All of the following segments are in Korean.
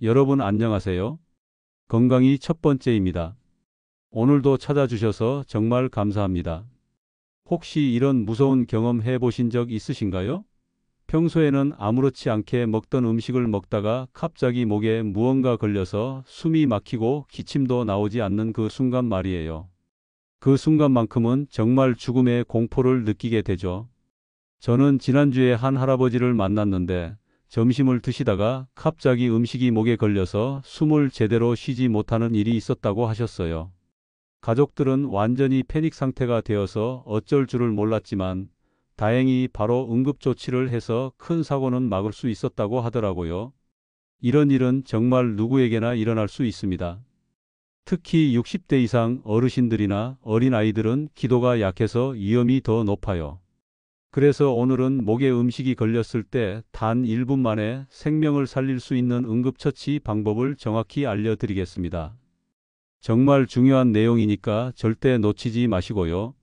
여러분 안녕하세요. 건강이 첫 번째입니다. 오늘도 찾아주셔서 정말 감사합니다. 혹시 이런 무서운 경험 해보신 적 있으신가요? 평소에는 아무렇지 않게 먹던 음식을 먹다가 갑자기 목에 무언가 걸려서 숨이 막히고 기침도 나오지 않는 그 순간 말이에요. 그 순간만큼은 정말 죽음의 공포를 느끼게 되죠. 저는 지난주에 한 할아버지를 만났는데 점심을 드시다가 갑자기 음식이 목에 걸려서 숨을 제대로 쉬지 못하는 일이 있었다고 하셨어요. 가족들은 완전히 패닉 상태가 되어서 어쩔 줄을 몰랐지만 다행히 바로 응급조치를 해서 큰 사고는 막을 수 있었다고 하더라고요. 이런 일은 정말 누구에게나 일어날 수 있습니다. 특히 60대 이상 어르신들이나 어린아이들은 기도가 약해서 위험이 더 높아요. 그래서 오늘은 목에 음식이 걸렸을 때 단 1분 만에 생명을 살릴 수 있는 응급처치 방법을 정확히 알려드리겠습니다. 정말 중요한 내용이니까 절대 놓치지 마시고요.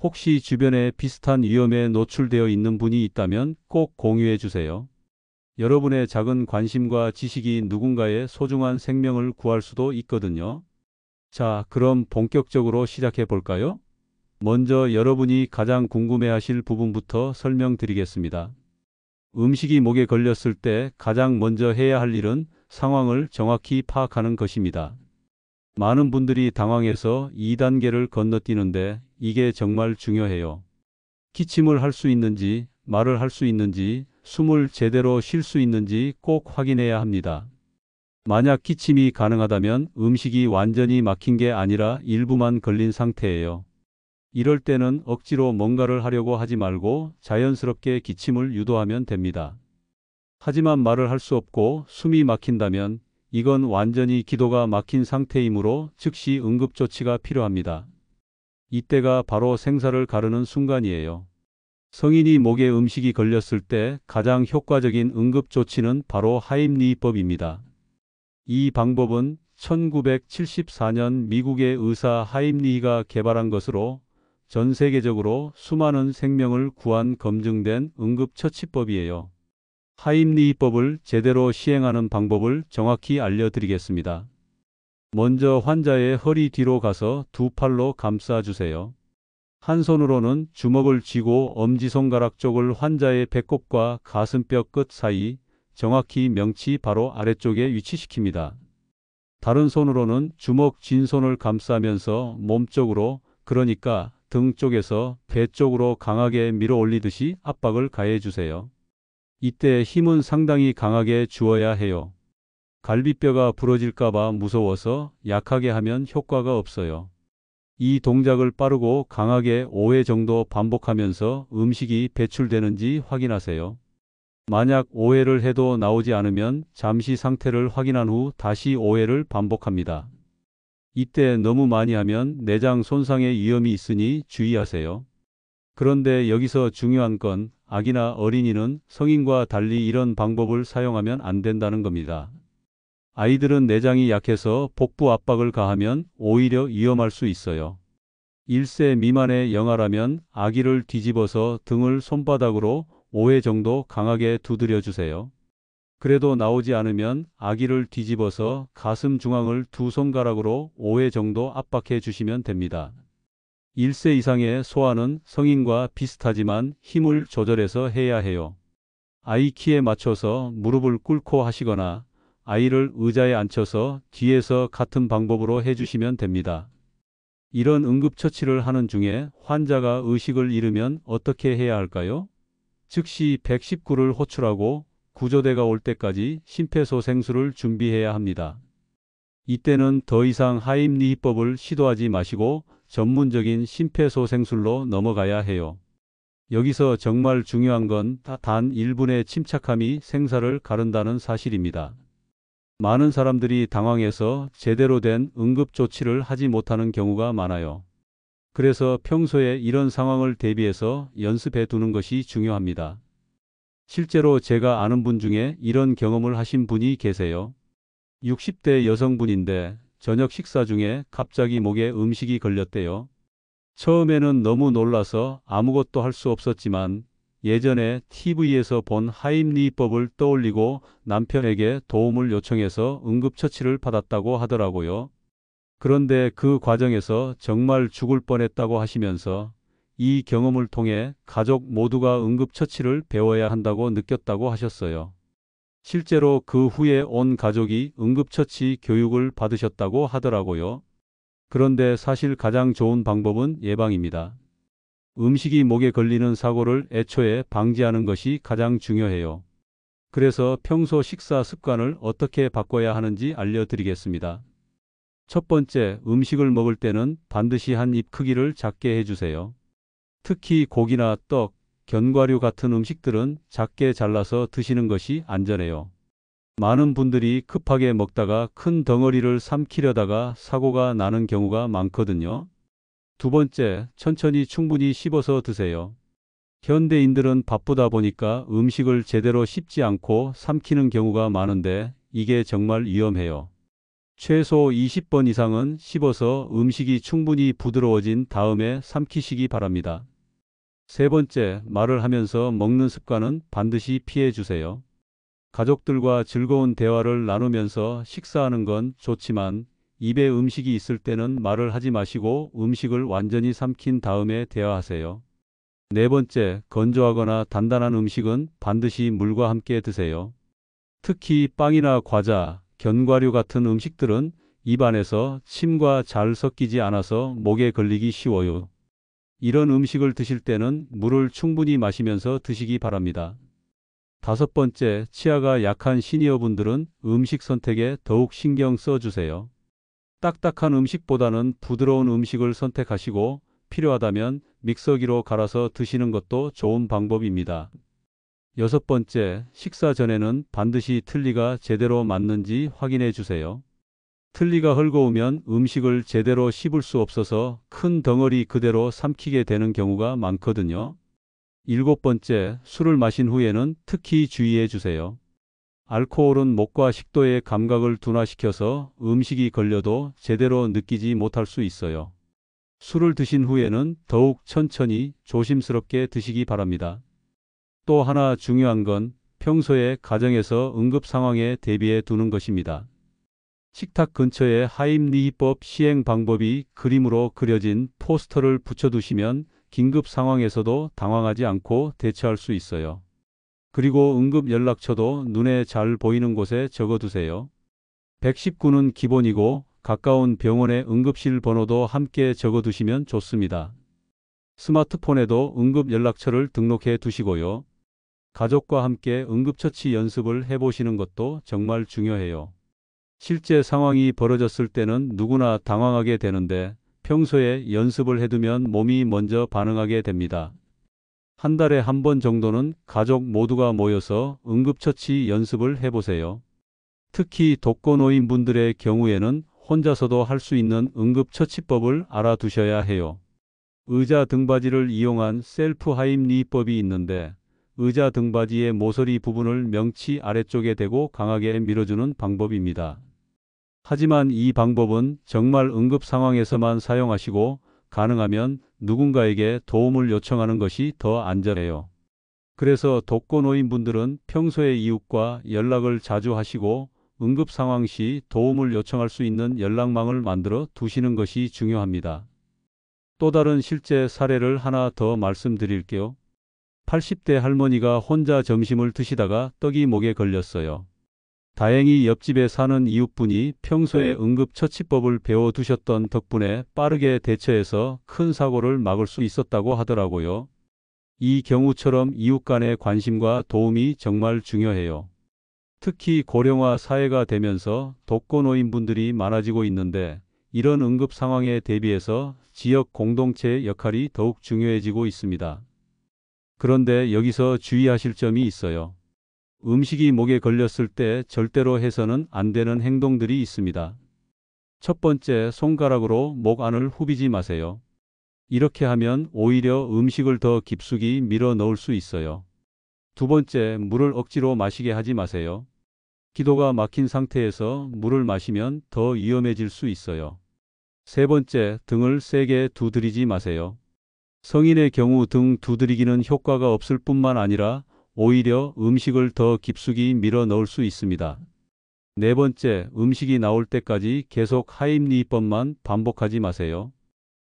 혹시 주변에 비슷한 위험에 노출되어 있는 분이 있다면 꼭 공유해 주세요. 여러분의 작은 관심과 지식이 누군가의 소중한 생명을 구할 수도 있거든요. 자, 그럼 본격적으로 시작해 볼까요? 먼저 여러분이 가장 궁금해하실 부분부터 설명드리겠습니다. 음식이 목에 걸렸을 때 가장 먼저 해야 할 일은 상황을 정확히 파악하는 것입니다. 많은 분들이 당황해서 2단계를 건너뛰는데 이게 정말 중요해요. 기침을 할 수 있는지, 말을 할 수 있는지, 숨을 제대로 쉴 수 있는지 꼭 확인해야 합니다. 만약 기침이 가능하다면 음식이 완전히 막힌 게 아니라 일부만 걸린 상태예요. 이럴 때는 억지로 뭔가를 하려고 하지 말고 자연스럽게 기침을 유도하면 됩니다. 하지만 말을 할 수 없고 숨이 막힌다면 이건 완전히 기도가 막힌 상태이므로 즉시 응급조치가 필요합니다. 이때가 바로 생사를 가르는 순간이에요. 성인이 목에 음식이 걸렸을 때 가장 효과적인 응급조치는 바로 하임리히법입니다. 이 방법은 1974년 미국의 의사 하임리히가 개발한 것으로 전 세계적으로 수많은 생명을 구한 검증된 응급처치법이에요. 하임리히법을 제대로 시행하는 방법을 정확히 알려드리겠습니다. 먼저 환자의 허리 뒤로 가서 두 팔로 감싸주세요. 한 손으로는 주먹을 쥐고 엄지손가락 쪽을 환자의 배꼽과 가슴뼈 끝 사이, 정확히 명치 바로 아래쪽에 위치시킵니다. 다른 손으로는 주먹 쥔 손을 감싸면서 몸쪽으로, 그러니까 등 쪽에서 배 쪽으로 강하게 밀어 올리듯이 압박을 가해주세요. 이때 힘은 상당히 강하게 주어야 해요. 갈비뼈가 부러질까봐 무서워서 약하게 하면 효과가 없어요. 이 동작을 빠르고 강하게 5회 정도 반복하면서 음식이 배출되는지 확인하세요. 만약 5회를 해도 나오지 않으면 잠시 상태를 확인한 후 다시 5회를 반복합니다. 이때 너무 많이 하면 내장 손상의 위험이 있으니 주의하세요. 그런데 여기서 중요한 건 아기나 어린이는 성인과 달리 이런 방법을 사용하면 안 된다는 겁니다. 아이들은 내장이 약해서 복부 압박을 가하면 오히려 위험할 수 있어요. 1세 미만의 영아라면 아기를 뒤집어서 등을 손바닥으로 5회 정도 강하게 두드려 주세요. 그래도 나오지 않으면 아기를 뒤집어서 가슴 중앙을 두 손가락으로 5회 정도 압박해 주시면 됩니다. 1세 이상의 소아는 성인과 비슷하지만 힘을 조절해서 해야 해요. 아이 키에 맞춰서 무릎을 꿇고 하시거나 아이를 의자에 앉혀서 뒤에서 같은 방법으로 해주시면 됩니다. 이런 응급처치를 하는 중에 환자가 의식을 잃으면 어떻게 해야 할까요? 즉시 119를 호출하고 구조대가 올 때까지 심폐소생술을 준비해야 합니다. 이때는 더 이상 하임리히법을 시도하지 마시고 전문적인 심폐소생술로 넘어가야 해요. 여기서 정말 중요한 건 단 1분의 침착함이 생사를 가른다는 사실입니다. 많은 사람들이 당황해서 제대로 된 응급조치를 하지 못하는 경우가 많아요. 그래서 평소에 이런 상황을 대비해서 연습해 두는 것이 중요합니다. 실제로 제가 아는 분 중에 이런 경험을 하신 분이 계세요. 60대 여성분인데 저녁 식사 중에 갑자기 목에 음식이 걸렸대요. 처음에는 너무 놀라서 아무것도 할 수 없었지만 예전에 TV에서 본 하임리히법을 떠올리고 남편에게 도움을 요청해서 응급처치를 받았다고 하더라고요. 그런데 그 과정에서 정말 죽을 뻔했다고 하시면서 이 경험을 통해 가족 모두가 응급처치를 배워야 한다고 느꼈다고 하셨어요. 실제로 그 후에 온 가족이 응급처치 교육을 받으셨다고 하더라고요. 그런데 사실 가장 좋은 방법은 예방입니다. 음식이 목에 걸리는 사고를 애초에 방지하는 것이 가장 중요해요. 그래서 평소 식사 습관을 어떻게 바꿔야 하는지 알려드리겠습니다. 첫 번째, 음식을 먹을 때는 반드시 한 입 크기를 작게 해주세요. 특히 고기나 떡, 견과류 같은 음식들은 작게 잘라서 드시는 것이 안전해요. 많은 분들이 급하게 먹다가 큰 덩어리를 삼키려다가 사고가 나는 경우가 많거든요. 두 번째, 천천히 충분히 씹어서 드세요. 현대인들은 바쁘다 보니까 음식을 제대로 씹지 않고 삼키는 경우가 많은데 이게 정말 위험해요. 최소 20번 이상은 씹어서 음식이 충분히 부드러워진 다음에 삼키시기 바랍니다. 세 번째, 말을 하면서 먹는 습관은 반드시 피해 주세요. 가족들과 즐거운 대화를 나누면서 식사하는 건 좋지만 입에 음식이 있을 때는 말을 하지 마시고 음식을 완전히 삼킨 다음에 대화하세요. 네 번째, 건조하거나 단단한 음식은 반드시 물과 함께 드세요. 특히 빵이나 과자, 견과류 같은 음식들은 입안에서 침과 잘 섞이지 않아서 목에 걸리기 쉬워요. 이런 음식을 드실 때는 물을 충분히 마시면서 드시기 바랍니다. 다섯 번째, 치아가 약한 시니어분들은 음식 선택에 더욱 신경 써주세요. 딱딱한 음식보다는 부드러운 음식을 선택하시고 필요하다면 믹서기로 갈아서 드시는 것도 좋은 방법입니다. 여섯 번째, 식사 전에는 반드시 틀니가 제대로 맞는지 확인해 주세요. 틀니가 헐거우면 음식을 제대로 씹을 수 없어서 큰 덩어리 그대로 삼키게 되는 경우가 많거든요. 일곱 번째, 술을 마신 후에는 특히 주의해 주세요. 알코올은 목과 식도의 감각을 둔화시켜서 음식이 걸려도 제대로 느끼지 못할 수 있어요. 술을 드신 후에는 더욱 천천히 조심스럽게 드시기 바랍니다. 또 하나 중요한 건 평소에 가정에서 응급 상황에 대비해 두는 것입니다. 식탁 근처에 하임리히법 시행 방법이 그림으로 그려진 포스터를 붙여두시면 긴급 상황에서도 당황하지 않고 대처할 수 있어요. 그리고 응급 연락처도 눈에 잘 보이는 곳에 적어두세요. 119는 기본이고 가까운 병원의 응급실 번호도 함께 적어두시면 좋습니다. 스마트폰에도 응급 연락처를 등록해 두시고요. 가족과 함께 응급처치 연습을 해보시는 것도 정말 중요해요. 실제 상황이 벌어졌을 때는 누구나 당황하게 되는데 평소에 연습을 해두면 몸이 먼저 반응하게 됩니다. 한 달에 한 번 정도는 가족 모두가 모여서 응급처치 연습을 해보세요. 특히 독거노인 분들의 경우에는 혼자서도 할 수 있는 응급처치법을 알아두셔야 해요. 의자 등받이를 이용한 셀프 하임리히법이 있는데 의자 등받이의 모서리 부분을 명치 아래쪽에 대고 강하게 밀어주는 방법입니다. 하지만 이 방법은 정말 응급 상황에서만 사용하시고 가능하면 누군가에게 도움을 요청하는 것이 더 안전해요. 그래서 독거노인 분들은 평소에 이웃과 연락을 자주 하시고 응급 상황 시 도움을 요청할 수 있는 연락망을 만들어 두시는 것이 중요합니다. 또 다른 실제 사례를 하나 더 말씀드릴게요. 80대 할머니가 혼자 점심을 드시다가 떡이 목에 걸렸어요. 다행히 옆집에 사는 이웃분이 평소에 응급처치법을 배워두셨던 덕분에 빠르게 대처해서 큰 사고를 막을 수 있었다고 하더라고요. 이 경우처럼 이웃 간의 관심과 도움이 정말 중요해요. 특히 고령화 사회가 되면서 독거노인분들이 많아지고 있는데 이런 응급 상황에 대비해서 지역 공동체의 역할이 더욱 중요해지고 있습니다. 그런데 여기서 주의하실 점이 있어요. 음식이 목에 걸렸을 때 절대로 해서는 안 되는 행동들이 있습니다. 첫 번째, 손가락으로 목 안을 후비지 마세요. 이렇게 하면 오히려 음식을 더 깊숙이 밀어 넣을 수 있어요. 두 번째, 물을 억지로 마시게 하지 마세요. 기도가 막힌 상태에서 물을 마시면 더 위험해질 수 있어요. 세 번째, 등을 세게 두드리지 마세요. 성인의 경우 등 두드리기는 효과가 없을 뿐만 아니라 오히려 음식을 더 깊숙이 밀어 넣을 수 있습니다. 네 번째, 음식이 나올 때까지 계속 하임리히법만 반복하지 마세요.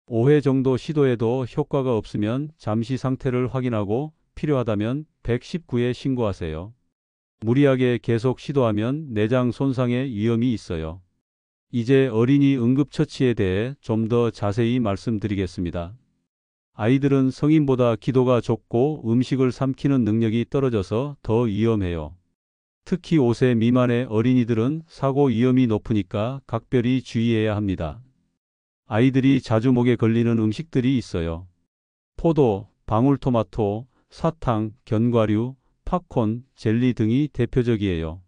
5회 정도 시도해도 효과가 없으면 잠시 상태를 확인하고 필요하다면 119에 신고하세요. 무리하게 계속 시도하면 내장 손상의 위험이 있어요. 이제 어린이 응급처치에 대해 좀 더 자세히 말씀드리겠습니다. 아이들은 성인보다 기도가 좁고 음식을 삼키는 능력이 떨어져서 더 위험해요. 특히 5세 미만의 어린이들은 사고 위험이 높으니까 각별히 주의해야 합니다. 아이들이 자주 목에 걸리는 음식들이 있어요. 포도, 방울토마토, 사탕, 견과류, 팝콘, 젤리 등이 대표적이에요.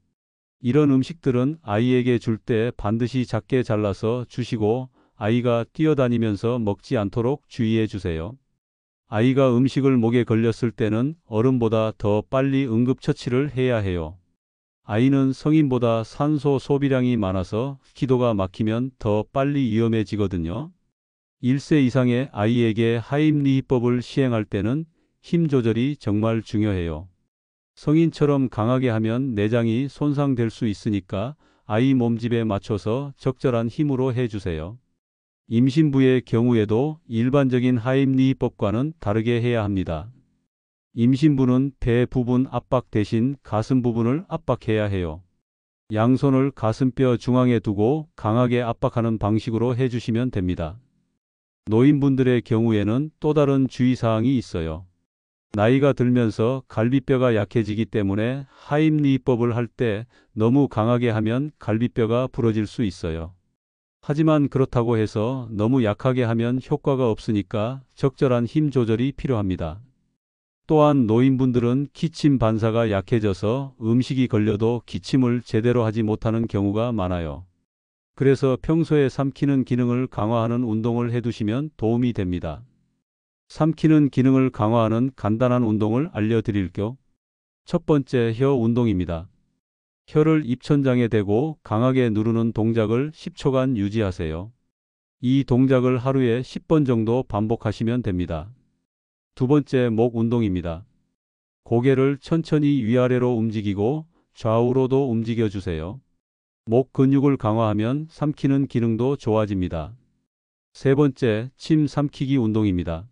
이런 음식들은 아이에게 줄 때 반드시 작게 잘라서 주시고 아이가 뛰어다니면서 먹지 않도록 주의해 주세요. 아이가 음식을 목에 걸렸을 때는 어른보다 더 빨리 응급처치를 해야 해요. 아이는 성인보다 산소 소비량이 많아서 기도가 막히면 더 빨리 위험해지거든요. 1세 이상의 아이에게 하임리히법을 시행할 때는 힘 조절이 정말 중요해요. 성인처럼 강하게 하면 내장이 손상될 수 있으니까 아이 몸집에 맞춰서 적절한 힘으로 해주세요. 임신부의 경우에도 일반적인 하임리히법과는 다르게 해야 합니다. 임신부는 배 부분 압박 대신 가슴 부분을 압박해야 해요. 양손을 가슴뼈 중앙에 두고 강하게 압박하는 방식으로 해주시면 됩니다. 노인분들의 경우에는 또 다른 주의사항이 있어요. 나이가 들면서 갈비뼈가 약해지기 때문에 하임리히법을 할 때 너무 강하게 하면 갈비뼈가 부러질 수 있어요. 하지만 그렇다고 해서 너무 약하게 하면 효과가 없으니까 적절한 힘 조절이 필요합니다. 또한 노인분들은 기침 반사가 약해져서 음식이 걸려도 기침을 제대로 하지 못하는 경우가 많아요. 그래서 평소에 삼키는 기능을 강화하는 운동을 해두시면 도움이 됩니다. 삼키는 기능을 강화하는 간단한 운동을 알려드릴게요. 첫 번째, 혀 운동입니다. 혀를 입천장에 대고 강하게 누르는 동작을 10초간 유지하세요. 이 동작을 하루에 10번 정도 반복하시면 됩니다. 두 번째, 목 운동입니다. 고개를 천천히 위아래로 움직이고 좌우로도 움직여주세요. 목 근육을 강화하면 삼키는 기능도 좋아집니다. 세 번째, 침 삼키기 운동입니다.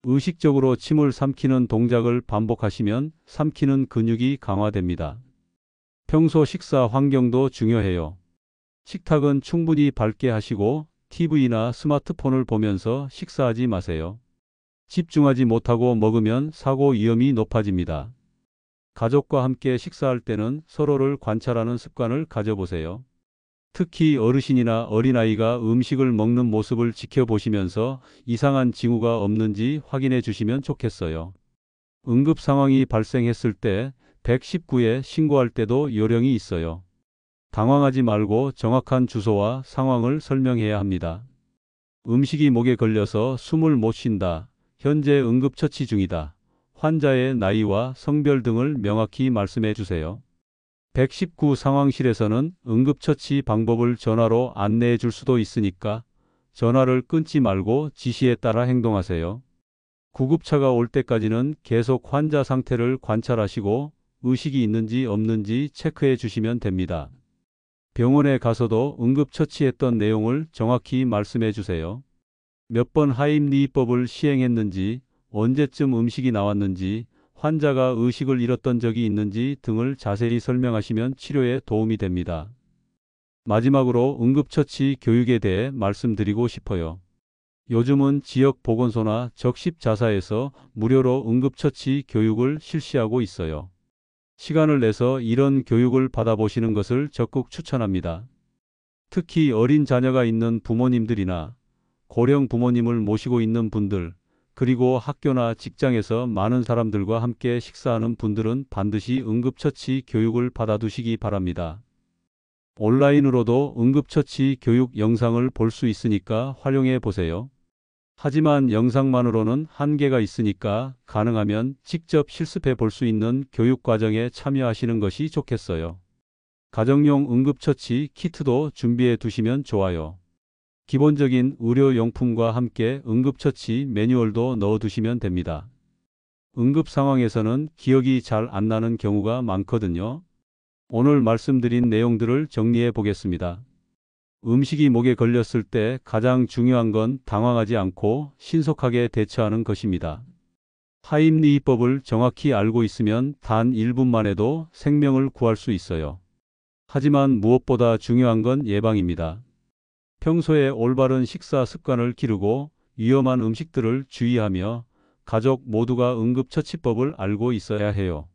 의식적으로 침을 삼키는 동작을 반복하시면 삼키는 근육이 강화됩니다. 평소 식사 환경도 중요해요. 식탁은 충분히 밝게 하시고 TV나 스마트폰을 보면서 식사하지 마세요. 집중하지 못하고 먹으면 사고 위험이 높아집니다. 가족과 함께 식사할 때는 서로를 관찰하는 습관을 가져보세요. 특히 어르신이나 어린아이가 음식을 먹는 모습을 지켜보시면서 이상한 징후가 없는지 확인해 주시면 좋겠어요. 응급 상황이 발생했을 때 119에 신고할 때도 요령이 있어요. 당황하지 말고 정확한 주소와 상황을 설명해야 합니다. 음식이 목에 걸려서 숨을 못 쉰다. 현재 응급처치 중이다. 환자의 나이와 성별 등을 명확히 말씀해 주세요. 119 상황실에서는 응급처치 방법을 전화로 안내해 줄 수도 있으니까 전화를 끊지 말고 지시에 따라 행동하세요. 구급차가 올 때까지는 계속 환자 상태를 관찰하시고 의식이 있는지 없는지 체크해 주시면 됩니다. 병원에 가서도 응급처치했던 내용을 정확히 말씀해 주세요. 몇 번 하임리히법을 시행했는지, 언제쯤 음식이 나왔는지, 환자가 의식을 잃었던 적이 있는지 등을 자세히 설명하시면 치료에 도움이 됩니다. 마지막으로 응급처치 교육에 대해 말씀드리고 싶어요. 요즘은 지역 보건소나 적십자사에서 무료로 응급처치 교육을 실시하고 있어요. 시간을 내서 이런 교육을 받아보시는 것을 적극 추천합니다. 특히 어린 자녀가 있는 부모님들이나 고령 부모님을 모시고 있는 분들, 그리고 학교나 직장에서 많은 사람들과 함께 식사하는 분들은 반드시 응급처치 교육을 받아두시기 바랍니다. 온라인으로도 응급처치 교육 영상을 볼 수 있으니까 활용해 보세요. 하지만 영상만으로는 한계가 있으니까 가능하면 직접 실습해 볼 수 있는 교육 과정에 참여하시는 것이 좋겠어요. 가정용 응급처치 키트도 준비해 두시면 좋아요. 기본적인 의료용품과 함께 응급처치 매뉴얼도 넣어두시면 됩니다. 응급 상황에서는 기억이 잘 안 나는 경우가 많거든요. 오늘 말씀드린 내용들을 정리해 보겠습니다. 음식이 목에 걸렸을 때 가장 중요한 건 당황하지 않고 신속하게 대처하는 것입니다. 하임리히법을 정확히 알고 있으면 단 1분만 해도 생명을 구할 수 있어요. 하지만 무엇보다 중요한 건 예방입니다. 평소에 올바른 식사 습관을 기르고 위험한 음식들을 주의하며 가족 모두가 응급처치법을 알고 있어야 해요.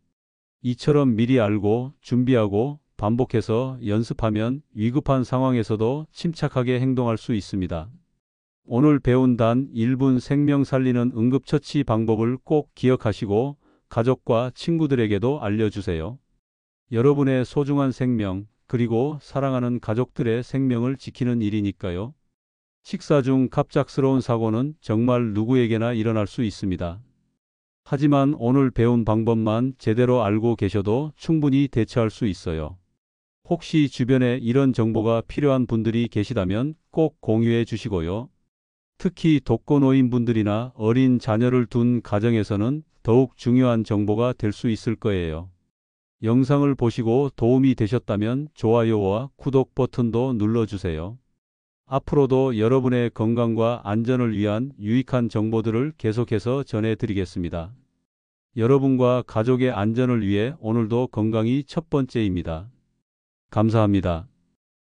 이처럼 미리 알고 준비하고 반복해서 연습하면 위급한 상황에서도 침착하게 행동할 수 있습니다. 오늘 배운 단 1분 생명 살리는 응급처치 방법을 꼭 기억하시고 가족과 친구들에게도 알려주세요. 여러분의 소중한 생명, 그리고 사랑하는 가족들의 생명을 지키는 일이니까요. 식사 중 갑작스러운 사고는 정말 누구에게나 일어날 수 있습니다. 하지만 오늘 배운 방법만 제대로 알고 계셔도 충분히 대처할 수 있어요. 혹시 주변에 이런 정보가 필요한 분들이 계시다면 꼭 공유해 주시고요. 특히 독거노인분들이나 어린 자녀를 둔 가정에서는 더욱 중요한 정보가 될 수 있을 거예요. 영상을 보시고 도움이 되셨다면 좋아요와 구독 버튼도 눌러주세요. 앞으로도 여러분의 건강과 안전을 위한 유익한 정보들을 계속해서 전해드리겠습니다. 여러분과 가족의 안전을 위해 오늘도 건강이 첫 번째입니다. 감사합니다.